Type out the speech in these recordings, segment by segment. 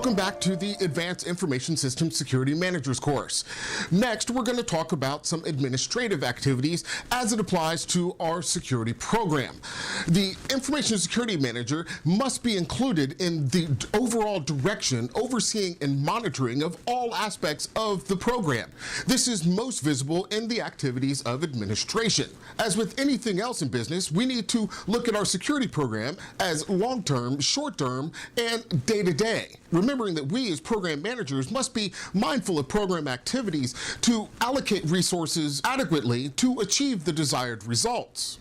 Welcome back to the Advanced Information Systems Security Managers course. Next, we're going to talk about some administrative activities as it applies to our security program. The Information Security Manager must be included in the overall direction, overseeing, and monitoring of all aspects of the program. This is most visible in the activities of administration. As with anything else in business, we need to look at our security program as long-term, short-term, and day-to-day. Remembering that we as program managers must be mindful of program activities to allocate resources adequately to achieve the desired results.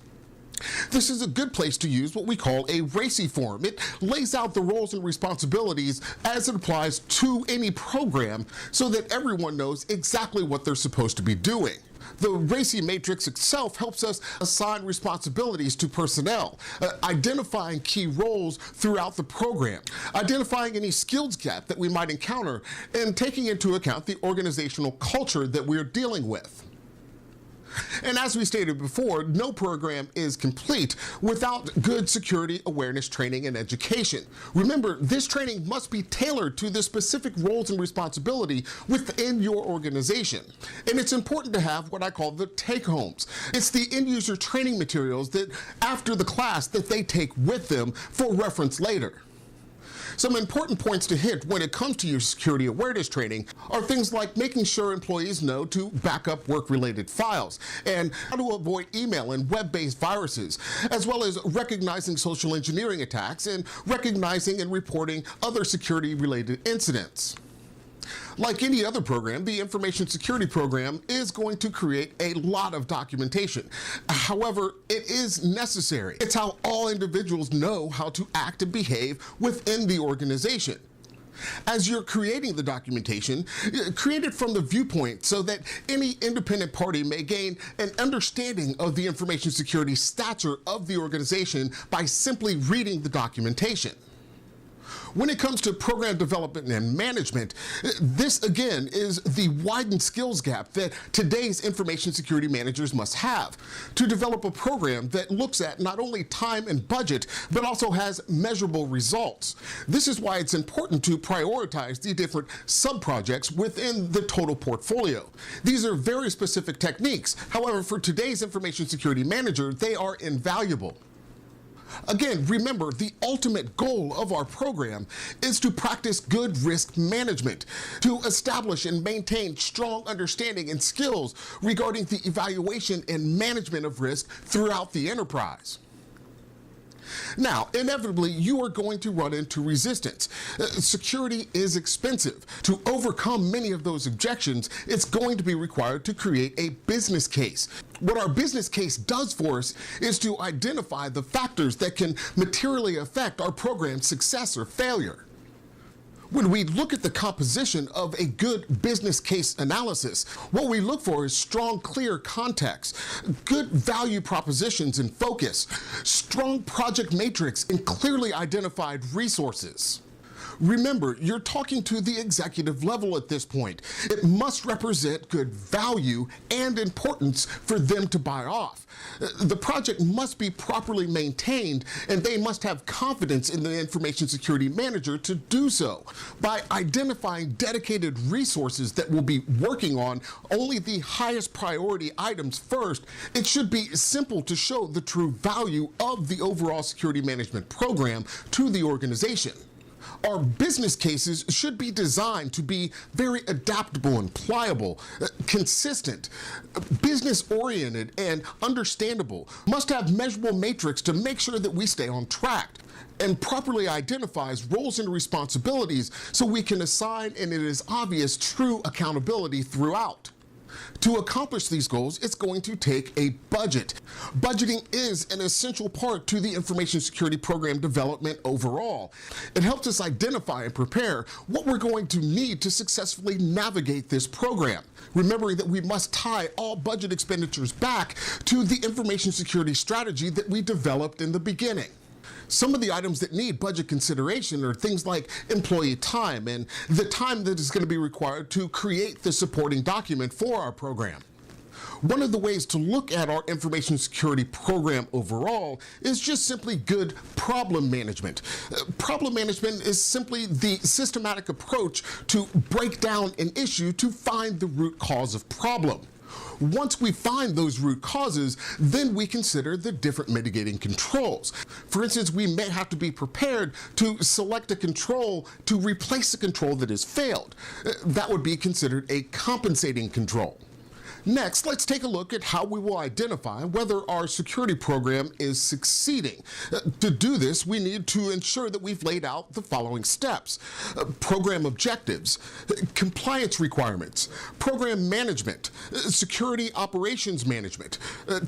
This is a good place to use what we call a ARECy form. It lays out the roles and responsibilities as it applies to any program so that everyone knows exactly what they're supposed to be doing. The ARECy matrix itself helps us assign responsibilities to personnel, identifying key roles throughout the program, identifying any skills gap that we might encounter, and taking into account the organizational culture that we're dealing with. And as we stated before, no program is complete without good security awareness training and education. Remember, this training must be tailored to the specific roles and responsibility within your organization. And it's important to have what I call the take-homes. It's the end-user training materials that, after the class, that they take with them for reference later. Some important points to hit when it comes to your security awareness training are things like making sure employees know to back up work-related files and how to avoid email and web-based viruses, as well as recognizing social engineering attacks and recognizing and reporting other security-related incidents. Like any other program, the information security program is going to create a lot of documentation. However, it is necessary. It's how all individuals know how to act and behave within the organization. As you're creating the documentation, create it from the viewpoint so that any independent party may gain an understanding of the information security stature of the organization by simply reading the documentation. When it comes to program development and management, this again is the widened skills gap that today's information security managers must have to develop a program that looks at not only time and budget, but also has measurable results. This is why it's important to prioritize the different sub-projects within the total portfolio. These are very specific techniques. However, for today's information security manager, they are invaluable. Again, remember, the ultimate goal of our program is to practice good risk management, to establish and maintain strong understanding and skills regarding the evaluation and management of risk throughout the enterprise. Now, inevitably, you are going to run into resistance. Security is expensive. To overcome many of those objections, it's going to be required to create a business case. What our business case does for us is to identify the factors that can materially affect our program's success or failure. When we look at the composition of a good business case analysis, what we look for is strong, clear context, good value propositions and focus, strong project matrix, and clearly identified resources. Remember, you're talking to the executive level at this point. It must represent good value and importance for them to buy off. The project must be properly maintained, and they must have confidence in the information security manager to do so. By identifying dedicated resources that will be working on only the highest priority items first, it should be simple to show the true value of the overall security management program to the organization. Our business cases should be designed to be very adaptable and pliable, consistent, business-oriented, and understandable. Must have measurable matrix to make sure that we stay on track, and properly identifies roles and responsibilities so we can assign, and it is obvious, true accountability throughout. To accomplish these goals, it's going to take a budget. Budgeting is an essential part to the information security program development overall. It helps us identify and prepare what we're going to need to successfully navigate this program. Remembering that we must tie all budget expenditures back to the information security strategy that we developed in the beginning. Some of the items that need budget consideration are things like employee time and the time that is going to be required to create the supporting document for our program. One of the ways to look at our information security program overall is just simply good problem management. Problem management is simply the systematic approach to break down an issue to find the root cause of problem. Once we find those root causes, then we consider the different mitigating controls. For instance, we may have to be prepared to select a control to replace a control that has failed. That would be considered a compensating control. Next, let's take a look at how we will identify whether our security program is succeeding. To do this, we need to ensure that we've laid out the following steps: program objectives, compliance requirements, program management, security operations management,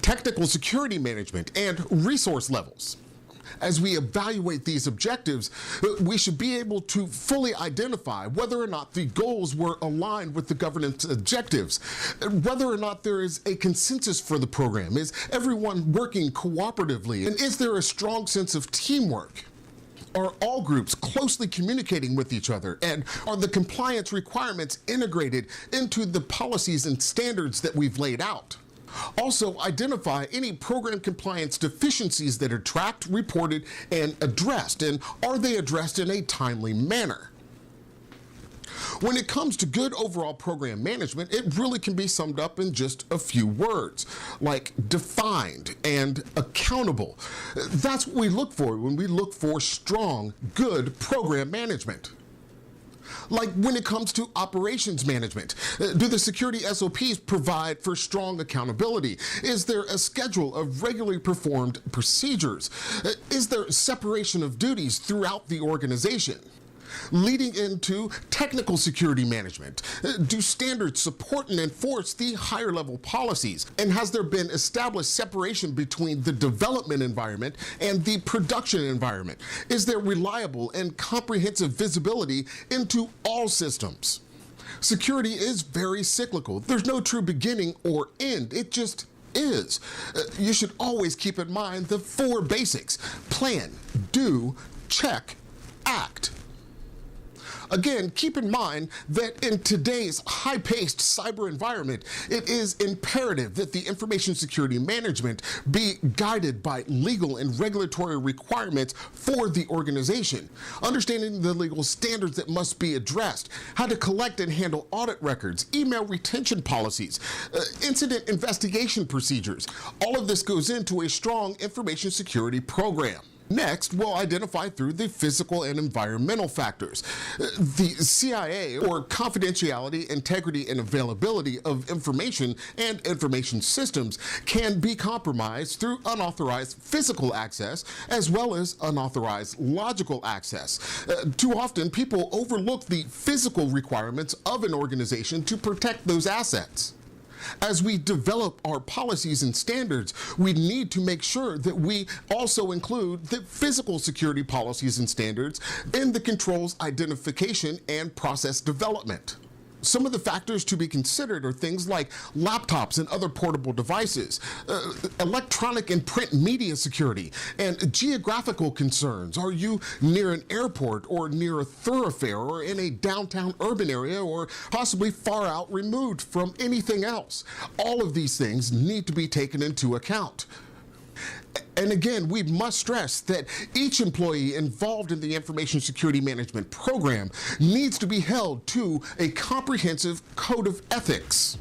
technical security management, and resource levels. As we evaluate these objectives, we should be able to fully identify whether or not the goals were aligned with the governance objectives, whether or not there is a consensus for the program, is everyone working cooperatively, and is there a strong sense of teamwork? Are all groups closely communicating with each other, and are the compliance requirements integrated into the policies and standards that we've laid out? Also, identify any program compliance deficiencies that are tracked, reported, and addressed, and are they addressed in a timely manner? When it comes to good overall program management, it really can be summed up in just a few words, like defined and accountable. That's what we look for when we look for strong, good program management. Like when it comes to operations management, do the security SOPs provide for strong accountability? Is there a schedule of regularly performed procedures? Is there separation of duties throughout the organization? Leading into technical security management, do standards support and enforce the higher level policies? And has there been established separation between the development environment and the production environment? Is there reliable and comprehensive visibility into all systems? Security is very cyclical. There's no true beginning or end. It just is. You should always keep in mind the four basics: plan, do, check, act. Again, keep in mind that in today's high-paced cyber environment, it is imperative that the information security management be guided by legal and regulatory requirements for the organization. Understanding the legal standards that must be addressed, how to collect and handle audit records, email retention policies, incident investigation procedures. All of this goes into a strong information security program. Next, we'll identify through the physical and environmental factors. The CIA, or confidentiality, integrity, and availability of information and information systems, can be compromised through unauthorized physical access as well as unauthorized logical access. Too often, people overlook the physical requirements of an organization to protect those assets. As we develop our policies and standards, we need to make sure that we also include the physical security policies and standards in the controls identification and process development. Some of the factors to be considered are things like laptops and other portable devices, electronic and print media security, and geographical concerns. Are you near an airport or near a thoroughfare or in a downtown urban area or possibly far out removed from anything else? All of these things need to be taken into account. And again, we must stress that each employee involved in the information security management program needs to be held to a comprehensive code of ethics.